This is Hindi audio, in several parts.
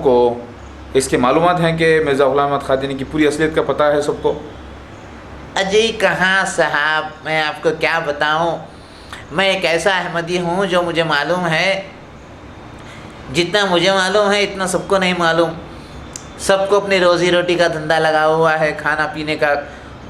सबको इसके मालूमात हैं कि मिर्ज़ा ग़ुलाम अहमद क़ादियानी की पूरी असलियत का पता है सबको? अजी कहाँ साहब, मैं आपको क्या बताऊँ। मैं एक ऐसा अहमदी हूँ जो मुझे मालूम है, जितना मुझे मालूम है इतना सबको नहीं मालूम। सबको अपनी रोज़ी रोटी का धंधा लगा हुआ है, खाना पीने का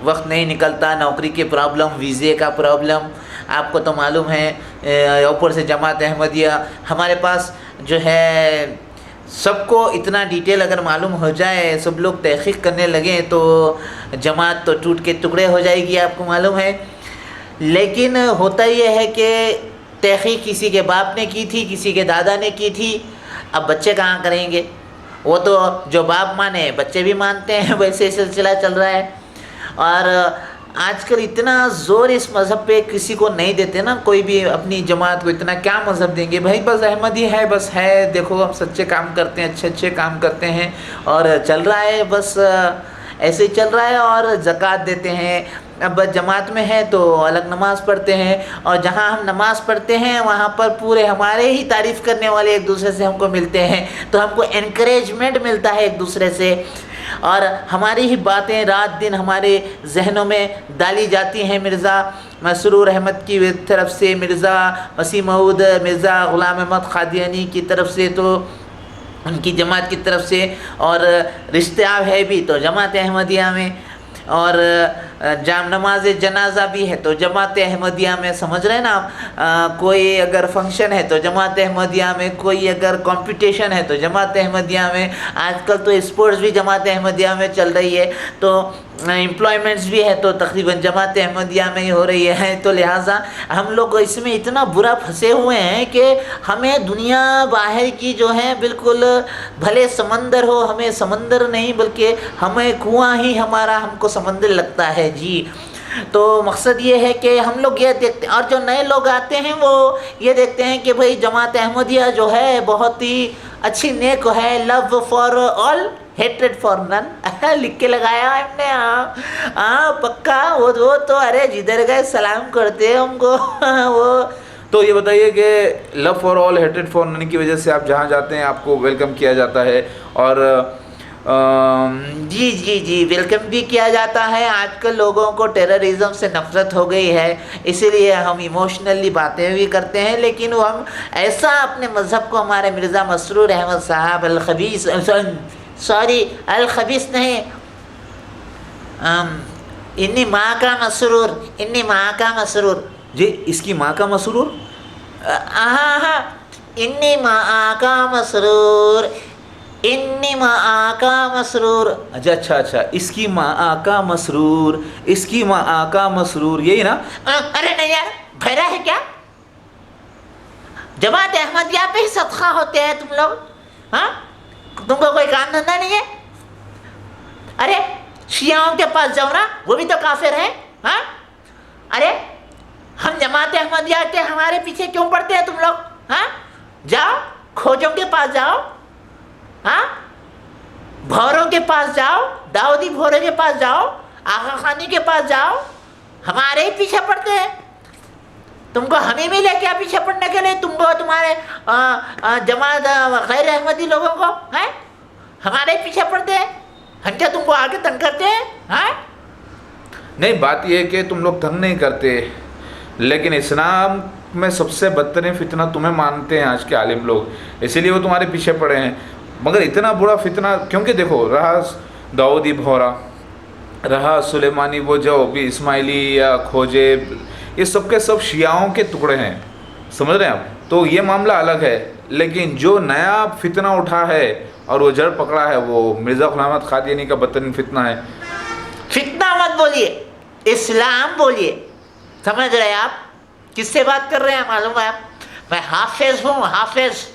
वक्त नहीं निकलता, नौकरी के प्रॉब्लम, वीज़े का प्रॉब्लम, आपको तो मालूम है। ऊपर से जमात अहमदिया हमारे पास जो है, सबको इतना डिटेल अगर मालूम हो जाए, सब लोग तहक़ीक़ करने लगें तो जमात तो टूट के टुकड़े हो जाएगी, आपको मालूम है। लेकिन होता यह है कि तहक़ीक़ किसी के बाप ने की थी, किसी के दादा ने की थी, अब बच्चे कहाँ करेंगे। वो तो जो बाप माने बच्चे भी मानते हैं, वैसे सिलसिला चल रहा है। और आजकल इतना ज़ोर इस मज़हब पे किसी को नहीं देते ना, कोई भी अपनी जमात को इतना क्या मज़हब देंगे भाई, बस अहमदी है, बस है, देखो हम सच्चे काम करते हैं, अच्छे अच्छे काम करते हैं और चल रहा है, बस ऐसे ही चल रहा है। और ज़कात देते हैं, अब जमात में है तो अलग नमाज़ पढ़ते हैं, और जहाँ हम नमाज़ पढ़ते हैं वहाँ पर पूरे हमारे ही तारीफ़ करने वाले एक दूसरे से हमको मिलते हैं, तो हमको एनकरेजमेंट मिलता है एक दूसरे से, और हमारी ही बातें रात दिन हमारे जहनों में डाली जाती हैं। मिर्ज़ा मसरूर अहमद की तरफ से, मिर्ज़ा मसीह मऊद, मिर्ज़ा ग़ुलाम अहमद क़ादियानी की तरफ से, तो उनकी जमात की तरफ से, और रिश्ते आप है भी तो जमात अहमदिया में, और जाम नमाज जनाजा भी है तो जमात अहमदिया में, समझ रहे हैं ना आप। कोई अगर फंक्शन है तो जमात अहमदिया में, कोई अगर कंपटीशन है तो जमात अहमदिया में, आजकल तो स्पोर्ट्स भी जमात अहमदिया में चल रही है, तो एम्प्लॉयमेंट्स भी है तो तकरीबन जमात अहमदिया में ही हो रही है। तो लिहाजा हम लोग इसमें इतना बुरा फंसे हुए हैं कि हमें दुनिया बाहर की जो है बिल्कुल, भले समंदर हो, हमें समंदर नहीं बल्कि हमें कुआं ही हमारा हमको समंदर लगता है जी। तो मकसद ये है कि हम लोग ये देखते हैं, और जो नए लोग आते हैं वो ये देखते हैं कि भाई जमात अहमदिया जो है बहुत ही अच्छी नेक है, love for all hatred for none, लिख के लगाया हमने। हाँ पक्का, वो तो अरे जिधर गए सलाम करते हैं हमको वो। तो ये बताइए कि love for all hatred for none की वजह से आप जहाँ जाते हैं आपको वेलकम किया जाता है, और जी जी जी वेलकम भी किया जाता है। आजकल लोगों को टेररिज्म से नफ़रत हो गई है, इसीलिए हम इमोशनली बातें भी करते हैं, लेकिन वो हम ऐसा अपने मज़हब को, हमारे मिर्ज़ा मसरूर अहमद साहब अल-खबीस, सॉरी अल-खबीस नहीं, इन्नी माँ का मसरूर, इन्नी माँ का मसरूर जी, इसकी माँ का मसरूर, हाँ, इन्नी माँ का मसरूर, इन्नी माँ का मसरूर। अच्छा, इसकी माँ का मसरूर, इसकी माँ का मसरूर, यही ना? अरे नहीं यार, भैरा है क्या? जमात अहमदिया पे ही सदका होते हैं तुम लोग, हाँ? तुमको कोई काम धंधा नहीं है? अरे शियाओं के पास जाओ ना, वो भी तो काफिर है, हाँ? अरे हम जमात अहमदिया के हमारे पीछे क्यों पड़ते हैं तुम लोग, हाँ? जाओ खोजों के पास जाओ, हाँ, भौरों के पास जाओ, दाऊदी भौरों के पास जाओ, आगा खानी के पास जाओ, हमारे ही पीछे पड़ते हैं। तुमको हमें मिले क्या पीछे पड़ने के लिए? तुमको तुम्हारे जमात गैर अहमदी लोगों को हैं, हमारे ही पीछे पड़ते हैं। हम क्या तुमको आगे तंग करते हैं? हाँ नहीं, बात यह है कि तुम लोग तंग नहीं करते, लेकिन इस्लाम में सबसे बदतरीन फितना तुम्हें मानते हैं आज के आलिम लोग, इसीलिए वो तुम्हारे पीछे पड़े हैं। मगर इतना बुरा फितना, क्योंकि देखो, रहा दाऊदी भौरा, रहा सुलेमानी, वो जो भी इस्माइली या खोजे, ये सब के सब शियाओं के टुकड़े हैं, समझ रहे हैं आप? तो ये मामला अलग है, लेकिन जो नया फितना उठा है और वो जड़ पकड़ा है, वो मिर्ज़ा ग़ुलाम अहमद क़ादियानी का बदतरीन फितना है। फितना मत बोलिए, इस्लाम बोलिए, समझ रहे हैं आप? किससे बात कर रहे हैं मालूम है आप? मैं हाफिज हूँ, हाफिज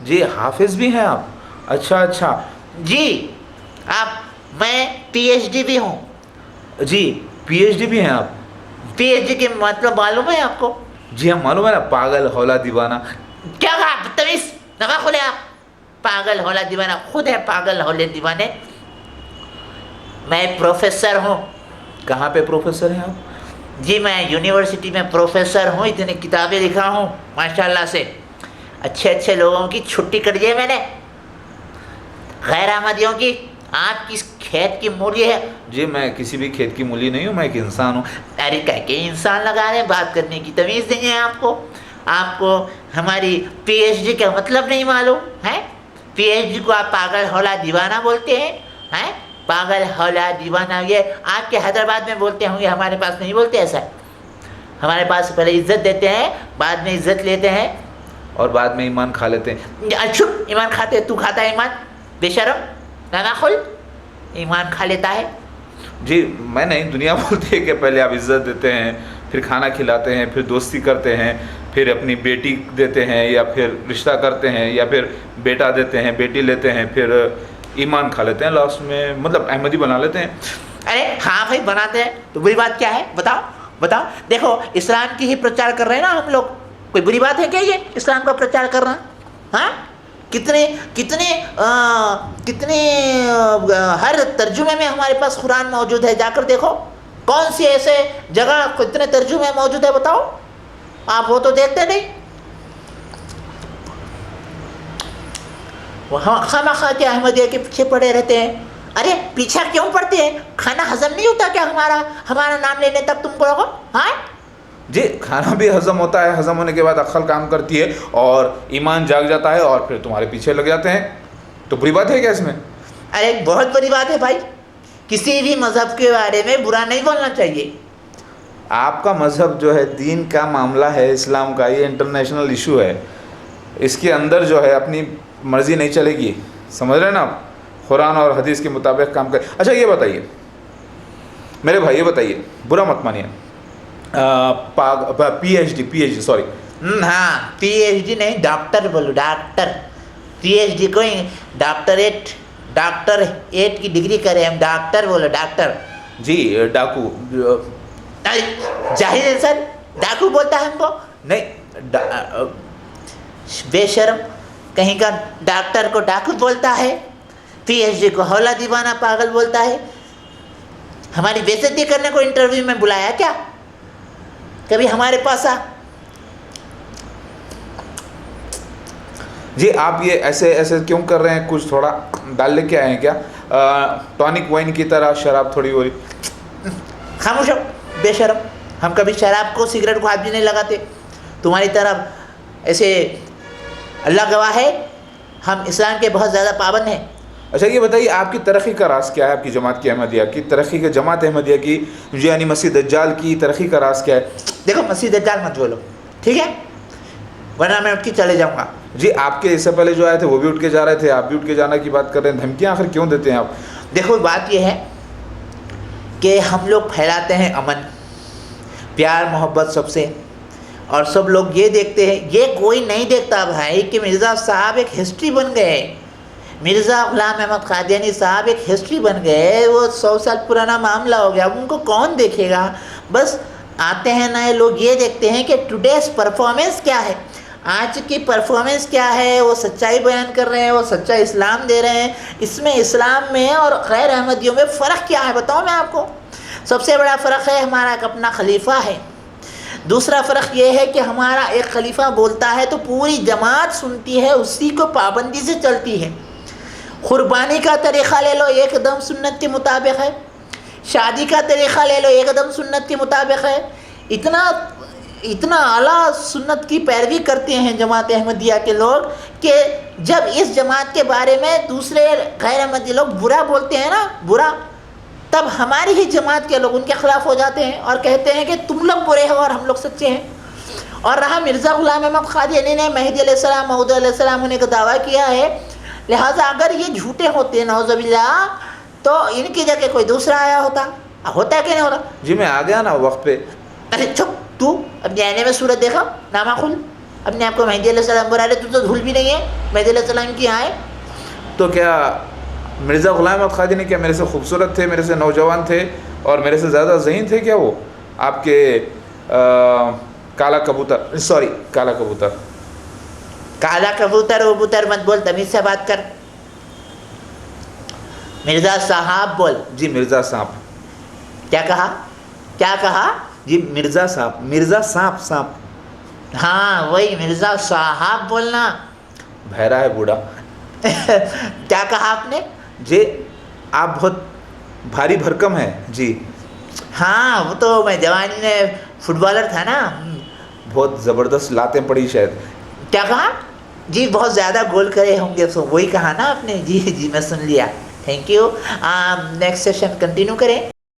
जी। हाफिज भी हैं आप? अच्छा जी। आप, मैं पीएचडी भी हूँ जी। पीएचडी भी हैं आप? पीएचडी के मतलब मालूम है आपको? जी हाँ मालूम है ना, पागल हौला दीवाना। क्या कहा बदतमीज, नवा खुले आप, पागल हौला दीवाना, खुद है पागल हौले दीवाने। मैं प्रोफेसर हूँ। कहाँ पे प्रोफेसर हैं आप? जी मैं यूनिवर्सिटी में प्रोफेसर हूँ, इतनी किताबें लिखा हूँ माशाल्लाह से, अच्छे अच्छे लोगों की छुट्टी कर दी है मैंने। गैर अहमदियों की आप किस खेत की मूली है? जी मैं किसी भी खेत की मूली नहीं हूँ, मैं एक इंसान हूँ। अरे कह के इंसान लगा रहे हैं, बात करने की तमीज़ नहीं है आपको। आपको हमारी पीएचडी का मतलब नहीं मालूम है? पीएचडी को आप पागल हौला दीवाना बोलते हैं? पागल हौला दीवाना ये आपके हैदराबाद में बोलते होंगे, हमारे पास नहीं बोलते ऐसा। हमारे पास पहले इज्जत देते हैं, बाद में इज्जत लेते हैं और बाद में ईमान खा लेते हैं। अच्छा ईमान खाते, तू खाता है ईमान? बेशरम नानाखुल ईमान खा लेता है। जी मैं नहीं, दुनिया बोलती है कि पहले आप इज्जत देते हैं, फिर खाना खिलाते हैं, फिर दोस्ती करते हैं, फिर अपनी बेटी देते हैं या फिर रिश्ता करते हैं या फिर बेटा देते हैं, बेटी लेते हैं, फिर ईमान खा लेते हैं लास्ट में, मतलब अहमदी बना लेते हैं। अरे हाँ भाई बनाते हैं, तो बुरी बात क्या है? बताओ बताओ। देखो इस्लाम की ही प्रचार कर रहे हैं ना हम लोग, कोई बुरी बात है क्या ये इस्लाम का प्रचार करना? हाँ कितने कितने कितने हर तर्जुमे में हमारे पास कुरान मौजूद है, जाकर देखो कौन सी ऐसे जगह कितने तर्जुमे मौजूद है बताओ। आप वो तो देखते नहीं, वहाँ खाना खा के अहमदिया के पीछे पड़े रहते हैं। अरे पीछे क्यों पड़ते हैं? खाना हजम नहीं होता क्या हमारा नाम लेने तक तुमको लोगों? हाँ जी खाना भी हजम होता है, हजम होने के बाद अक्ल काम करती है और ईमान जाग जाता है और फिर तुम्हारे पीछे लग जाते हैं, तो बुरी बात है क्या इसमें? अरे बहुत बड़ी बात है भाई, किसी भी मज़हब के बारे में बुरा नहीं बोलना चाहिए। आपका मज़हब जो है दीन का मामला है, इस्लाम का, ये इंटरनेशनल इशू है, इसके अंदर जो है अपनी मर्ज़ी नहीं चलेगी, समझ रहे हैं ना आप? कुरान और हदीस के मुताबिक काम कर। अच्छा ये बताइए मेरे भाई, ये बताइए, बुरा मत मानिए, पीएचडी सॉरी। हाँ पीएचडी नहीं, डॉक्टर बोलो, डॉक्टर। पीएचडी को डॉक्टर 8 की डिग्री करे, हम डॉक्टर बोलो, डॉक्टर। जी डाकू, जाहिर है सर, डाकू बोलता है हमको? नहीं बेशर्म कहीं का डॉक्टर को डाकू बोलता है, पीएचडी को हौला दीवाना पागल बोलता है। हमारी बेइज्जती करने को इंटरव्यू में बुलाया क्या? कभी हमारे पास आ। जी आप ये ऐसे ऐसे क्यों कर रहे हैं? कुछ थोड़ा डाल लेके आए हैं क्या? टॉनिक वाइन की तरह शराब थोड़ी हो रही। खामोश हो बेशर्म, हम कभी शराब को सिगरेट को हाथ भी नहीं लगाते तुम्हारी तरफ। ऐसे अल्लाह गवाह है हम इस्लाम के बहुत ज़्यादा पाबंद हैं। अच्छा ये बताइए आपकी तरक्की का राज क्या है? आपकी जमात की अहमदिया की तरक्की के, जमात अहमदिया की यानी मसीह दज्जाल की तरक्की का राज क्या है? देखो मसीह दज्जाल मत बोलो, ठीक है, वरना मैं उठ के चले जाऊँगा। जी आपके इससे पहले जो आए थे वो भी उठ के जा रहे थे, आप भी उठ के जाने की बात कर रहे हैं, धमकियाँ आखिर क्यों देते हैं आप? देखो बात यह है कि हम लोग फैलाते हैं अमन, प्यार मोहब्बत सबसे, और सब लोग ये देखते हैं, ये कोई नहीं देखता भाई कि मिर्ज़ा साहब एक हिस्ट्री बन गए। मिर्ज़ा ग़ुलाम अहमद क़ादियानी साहब एक हिस्ट्री बन गए, वो 100 साल पुराना मामला हो गया, उनको कौन देखेगा? बस आते हैं नए लोग, ये देखते हैं कि टुडेस परफॉर्मेंस क्या है, आज की परफॉर्मेंस क्या है, वो सच्चाई बयान कर रहे हैं, वो सच्चा इस्लाम दे रहे हैं। इसमें इस्लाम में और गैर अहमदियों में फ़र्क क्या है बताओ मैं आपको। सबसे बड़ा फ़र्क है हमारा एक अपना खलीफा है। दूसरा फ़र्क ये है कि हमारा एक खलीफा बोलता है तो पूरी जमात सुनती है, उसी को पाबंदी से चलती है। क़ुरबानी का तरीक़ा ले लो, एकदम सुन्नत के मुताबिक है। शादी का तरीक़ा ले लो, एकदम सुन्नत के मुताबिक है। इतना आला सुन्नत की पैरवी करते हैं जमात अहमदिया के लोग कि जब इस जमात के बारे में दूसरे गैर अहमदी लोग बुरा बोलते हैं ना, बुरा, तब हमारी ही जमात के लोग उनके ख़िलाफ़ हो जाते हैं और कहते हैं कि तुम लोग बुरे हो और हम लोग सच्चे हैं। और रहा मिर्ज़ा ग़ुलाम अहमद क़ादियानी ने महदी अलैहिस्सलाम, मऊद अलैहिस्सलाम होने का दावा किया है, लिहाजा अगर ये झूठे होते नौज़ुबिल्लाह तो इनकी जगह कोई दूसरा आया होता कि नहीं होता? जी मैं आ गया ना वक्त पे। अरे चुप, तू अपने आईने में सूरत देखा, नामा खुल, अपने आप को महदी अलैहिस्सलाम बुला रहे, तू तो धूल भी नहीं है महदी अलैहिस्सलाम की आए। तो क्या मिर्ज़ा ग़ुलाम अहमद क़ादियानी क्या मेरे से खूबसूरत थे, मेरे से नौजवान थे और मेरे से ज़्यादा ज़हीन थे क्या वो? आपके काला कबूतर, सॉरी काला कबूतर, काला कबूतर वबूतर मत बोल, तमीज़ से बात कर। मिर्ज़ा साहब बोल। जी मिर्ज़ा साहब। क्या कहा? क्या कहा? जी मिर्ज़ा साहब, मिर्ज़ा सांप, सांप। हाँ वही मिर्ज़ा साहब बोलना। बहरा है बूढ़ा। क्या कहा आपने? जी आप बहुत भारी भरकम है जी। हाँ वो तो मैं जवानी में फुटबॉलर था ना। बहुत ज़बरदस्त लातें पड़ी शायद। क्या कहा? जी बहुत ज़्यादा गोल करे होंगे, तो वही कहा ना आपने। जी जी मैं सुन लिया। Thank you. Next session continue करें।